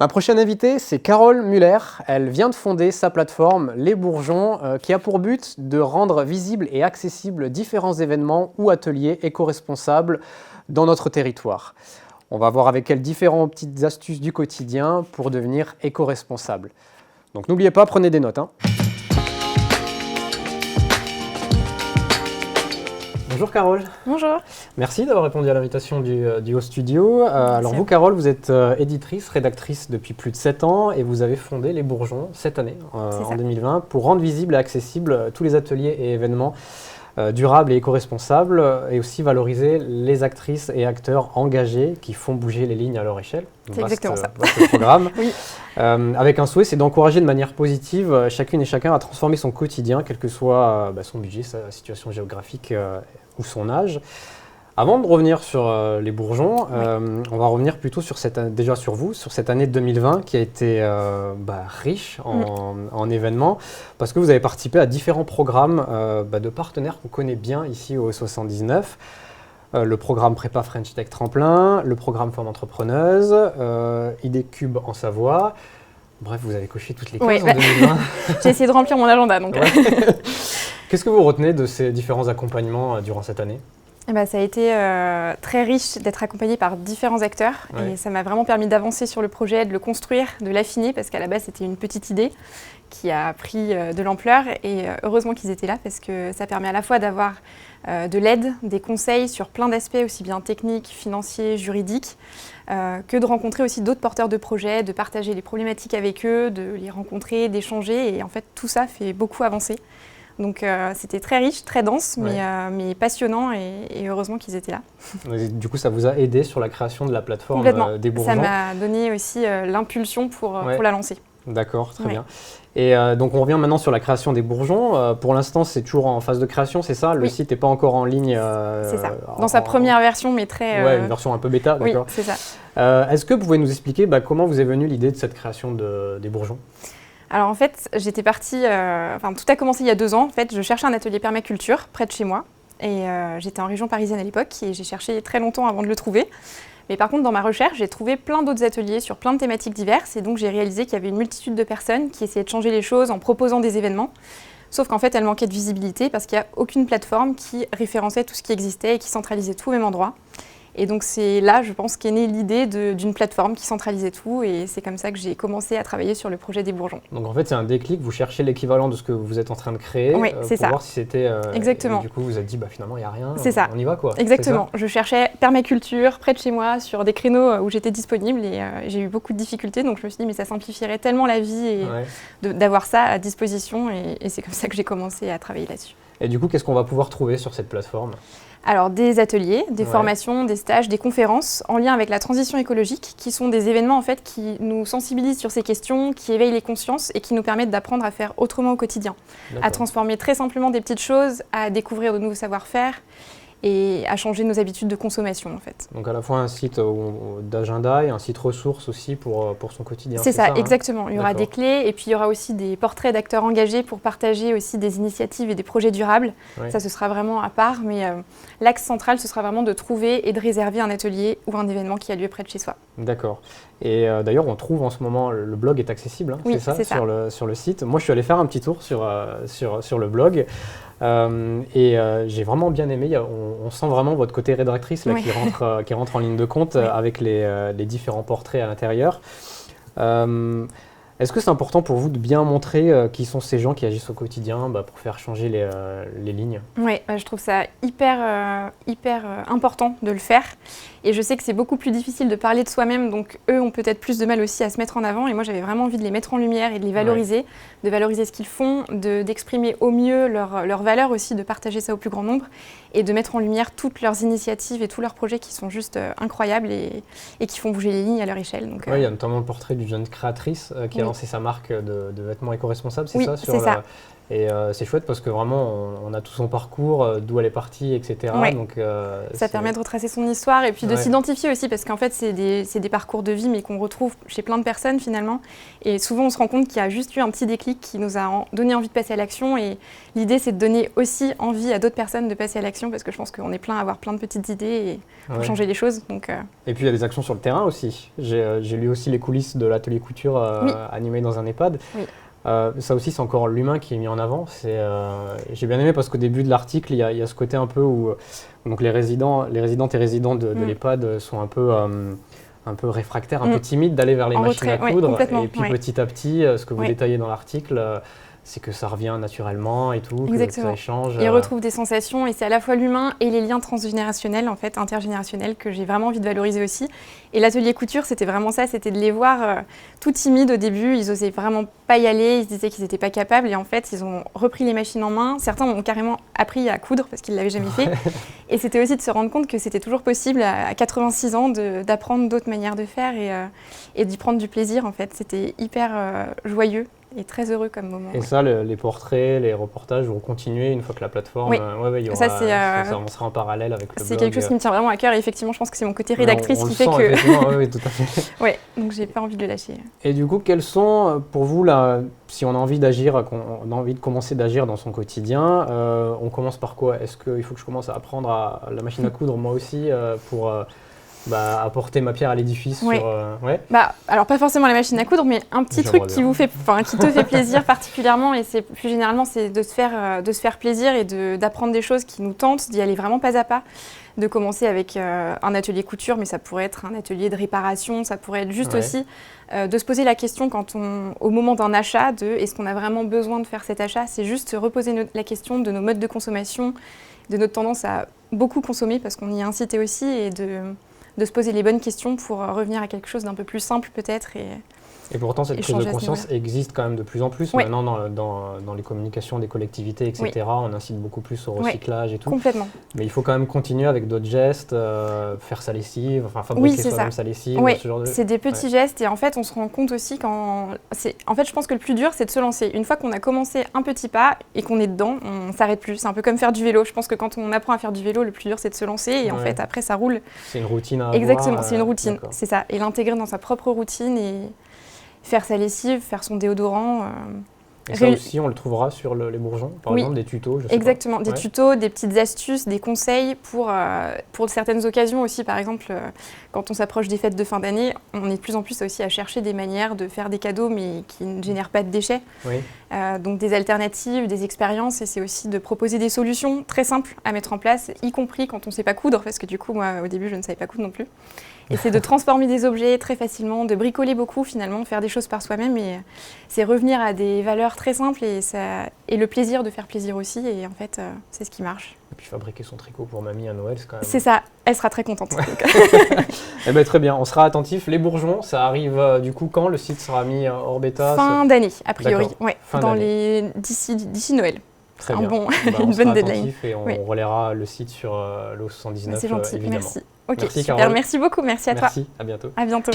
Ma prochaine invitée, c'est Carole Muller. Elle vient de fonder sa plateforme Les Bourgeons, qui a pour but de rendre visibles et accessibles différents événements ou ateliers éco-responsables dans notre territoire. On va voir avec elle différentes petites astuces du quotidien pour devenir éco-responsable. Donc n'oubliez pas, prenez des notes. Bonjour Carole. Bonjour. Merci d'avoir répondu à l'invitation du Haut Studio. Alors vous Carole, vous êtes éditrice, rédactrice depuis plus de 7 ans et vous avez fondé Les Bourgeons cette année, en 2020, pour rendre visibles et accessibles tous les ateliers et événements durables et éco-responsables et aussi valoriser les actrices et acteurs engagés qui font bouger les lignes à leur échelle. C'est exactement ça. Vaste programme. Oui. Avec un souhait, c'est d'encourager de manière positive chacune et chacun à transformer son quotidien, quel que soit son budget, sa situation géographique ou son âge. Avant de revenir sur Les Bourgeons, on va revenir plutôt sur déjà sur vous, sur cette année 2020 qui a été riche en événements, parce que vous avez participé à différents programmes de partenaires qu'on connaît bien ici au 79. Le programme Prépa French Tech Tremplin, le programme Femmes Entrepreneuses, IDCube en Savoie. Bref, vous avez coché toutes les cases en 2020. J'ai essayé de remplir mon agenda. Donc. Qu'est-ce que vous retenez de ces différents accompagnements durant cette année ? Ça a été très riche d'être accompagnée par différents acteurs et ça m'a vraiment permis d'avancer sur le projet, de le construire, de l'affiner parce qu'à la base c'était une petite idée qui a pris de l'ampleur et heureusement qu'ils étaient là parce que ça permet à la fois d'avoir de l'aide, des conseils sur plein d'aspects aussi bien techniques, financiers, juridiques que de rencontrer aussi d'autres porteurs de projets, de partager les problématiques avec eux, de les rencontrer, d'échanger et en fait tout ça fait beaucoup avancer. Donc c'était très riche, très dense, mais passionnant et heureusement qu'ils étaient là. Du coup, ça vous a aidé sur la création de la plateforme des Bourgeons. Ça m'a donné aussi l'impulsion pour la lancer. D'accord, très bien. Et donc on revient maintenant sur la création des Bourgeons. Pour l'instant, c'est toujours en phase de création, c'est ça ? Le site n'est pas encore en ligne. C'est ça, dans sa première version, mais très... une version un peu bêta, d'accord. Oui, c'est ça. Est-ce que vous pouvez nous expliquer comment vous est venue l'idée de cette création des Bourgeons ? Alors en fait, j'étais partie, tout a commencé il y a 2 ans. En fait, je cherchais un atelier permaculture près de chez moi. Et j'étais en région parisienne à l'époque et j'ai cherché très longtemps avant de le trouver. Mais par contre, dans ma recherche, j'ai trouvé plein d'autres ateliers sur plein de thématiques diverses. Et donc j'ai réalisé qu'il y avait une multitude de personnes qui essayaient de changer les choses en proposant des événements. Sauf qu'en fait, elles manquaient de visibilité parce qu'il n'y a aucune plateforme qui référençait tout ce qui existait et qui centralisait tout au même endroit. Et donc c'est là, je pense, qu'est née l'idée d'une plateforme qui centralisait tout et c'est comme ça que j'ai commencé à travailler sur le projet des Bourgeons. Donc en fait, c'est un déclic, vous cherchez l'équivalent de ce que vous êtes en train de créer pour voir si c'était... Exactement. Et du coup, vous vous êtes dit, finalement, il n'y a rien, on y va quoi. Exactement. Je cherchais permaculture près de chez moi sur des créneaux où j'étais disponible et j'ai eu beaucoup de difficultés. Donc je me suis dit, mais ça simplifierait tellement la vie et d'avoir ça à disposition et c'est comme ça que j'ai commencé à travailler là-dessus. Et du coup, qu'est-ce qu'on va pouvoir trouver sur cette plateforme ? Alors des ateliers, des formations, des stages, des conférences en lien avec la transition écologique qui sont des événements en fait qui nous sensibilisent sur ces questions, qui éveillent les consciences et qui nous permettent d'apprendre à faire autrement au quotidien, à transformer très simplement des petites choses, à découvrir de nouveaux savoir-faire et à changer nos habitudes de consommation en fait. Donc à la fois un site d'agenda et un site ressources aussi pour son quotidien. C'est ça, exactement. Il y aura des clés et puis il y aura aussi des portraits d'acteurs engagés pour partager aussi des initiatives et des projets durables. Ça, ce sera vraiment à part, mais l'axe central, ce sera vraiment de trouver et de réserver un atelier ou un événement qui a lieu près de chez soi. D'accord. Et d'ailleurs, on trouve en ce moment, le blog est accessible, c'est ça. Sur le site. Moi, je suis allé faire un petit tour sur le blog. J'ai vraiment bien aimé, on sent vraiment votre côté rédactrice là, qui rentre en ligne de compte avec les différents portraits à l'intérieur. Est-ce que c'est important pour vous de bien montrer qui sont ces gens qui agissent au quotidien pour faire changer les lignes ? Oui, je trouve ça hyper important de le faire. Et je sais que c'est beaucoup plus difficile de parler de soi-même, donc eux ont peut-être plus de mal aussi à se mettre en avant. Et moi, j'avais vraiment envie de les mettre en lumière et de les valoriser, de valoriser ce qu'ils font, d'exprimer au mieux leurs valeurs aussi, de partager ça au plus grand nombre et de mettre en lumière toutes leurs initiatives et tous leurs projets qui sont juste incroyables et qui font bouger les lignes à leur échelle. Donc, il y a notamment le portrait d'une jeune créatrice qui a lancé sa marque de vêtements éco-responsables, c'est ça, c'est ça. Et c'est chouette parce que vraiment, on a tout son parcours, d'où elle est partie, etc. Ouais. Donc, ça permet de retracer son histoire et puis de s'identifier aussi parce qu'en fait, c'est des parcours de vie mais qu'on retrouve chez plein de personnes finalement. Et souvent, on se rend compte qu'il y a juste eu un petit déclic qui nous a donné envie de passer à l'action. Et l'idée, c'est de donner aussi envie à d'autres personnes de passer à l'action parce que je pense qu'on est plein à avoir plein de petites idées et pour changer les choses. Donc, Et puis, il y a des actions sur le terrain aussi. J'ai lu aussi les coulisses de l'atelier couture animé dans un EHPAD. Oui. Ça aussi, c'est encore l'humain qui est mis en avant. J'ai bien aimé parce qu'au début de l'article, il y a ce côté un peu où donc les résidantes et résidents de l'EHPAD sont un peu réfractaires, un peu timides d'aller vers les machines à coudre. Et puis petit à petit, ce que vous détaillez dans l'article, c'est que ça revient naturellement et tout, que ça échange. Ils retrouvent des sensations et c'est à la fois l'humain et les liens transgénérationnels, en fait, intergénérationnels, que j'ai vraiment envie de valoriser aussi. Et l'atelier couture, c'était vraiment ça, c'était de les voir tout timides au début, ils osaient vraiment pas y aller, ils se disaient qu'ils n'étaient pas capables et en fait, ils ont repris les machines en main. Certains ont carrément appris à coudre parce qu'ils ne l'avaient jamais fait. Et c'était aussi de se rendre compte que c'était toujours possible à 86 ans d'apprendre d'autres manières de faire et d'y prendre du plaisir, en fait. C'était hyper joyeux. Et très heureux comme moment. Et ça, les portraits, les reportages vont continuer une fois que la plateforme... il y aura, ça avancera en parallèle avec le blog. C'est quelque chose qui me tient vraiment à cœur et effectivement, je pense que c'est mon côté rédactrice qui fait que... Oui, tout à fait. Oui, donc j'ai pas envie de le lâcher. Et du coup, quels sont pour vous, là, si on a envie d'agir, qu'on a envie de commencer d'agir dans son quotidien, on commence par quoi? Est-ce qu'il faut que je commence à apprendre à la machine à coudre moi aussi pour... apporter ma pierre à l'édifice. Alors pas forcément la machine à coudre, mais un petit truc qui te fait plaisir particulièrement, et c'est plus généralement c'est de se faire plaisir et d'apprendre des choses qui nous tentent, d'y aller vraiment pas à pas, de commencer avec un atelier couture, mais ça pourrait être un atelier de réparation, ça pourrait être juste aussi de se poser la question au moment d'un achat, est-ce qu'on a vraiment besoin de faire cet achat? C'est juste se reposer la question de nos modes de consommation, de notre tendance à beaucoup consommer parce qu'on y est incité aussi, et de se poser les bonnes questions pour revenir à quelque chose d'un peu plus simple peut-être. Et pourtant, cette prise de conscience existe quand même de plus en plus. Maintenant, dans les communications des collectivités, etc., on incite beaucoup plus au recyclage et tout. Complètement. Mais il faut quand même continuer avec d'autres gestes, faire sa lessive, fabriquer soi-même sa lessive. Ce genre de... c'est des petits gestes et en fait, on se rend compte aussi En fait, je pense que le plus dur, c'est de se lancer. Une fois qu'on a commencé un petit pas et qu'on est dedans, on ne s'arrête plus. C'est un peu comme faire du vélo. Je pense que quand on apprend à faire du vélo, le plus dur, c'est de se lancer et en fait, après, ça roule. C'est une routine à avoir. Exactement, c'est une routine. C'est ça. Et l'intégrer dans sa propre routine et faire sa lessive, faire son déodorant. Et ça aussi, on le trouvera sur les bourgeons, par exemple, des tutos. Exactement, des tutos, des petites astuces, des conseils pour certaines occasions aussi. Par exemple, quand on s'approche des fêtes de fin d'année, on est de plus en plus aussi à chercher des manières de faire des cadeaux, mais qui ne génèrent pas de déchets. Donc des alternatives, des expériences, et c'est aussi de proposer des solutions très simples à mettre en place, y compris quand on ne sait pas coudre, parce que du coup, moi, au début, je ne savais pas coudre non plus. Et c'est de transformer des objets très facilement, de bricoler beaucoup finalement, faire des choses par soi-même. Et c'est revenir à des valeurs très simples et le plaisir de faire plaisir aussi. Et en fait, c'est ce qui marche. Et puis fabriquer son tricot pour mamie à Noël, c'est quand même... C'est ça, elle sera très contente. Eh ben, très bien, on sera attentif. Les bourgeons, ça arrive du coup quand? Le site sera mis hors bêta? Fin d'année, a priori. D'ici Noël. Très bien. Une bonne deadline. Et on relaiera le site sur l'eau 79. C'est gentil, évidemment. merci. Ok, merci, super, Carole. Merci beaucoup, merci à toi. Merci, à bientôt. À bientôt.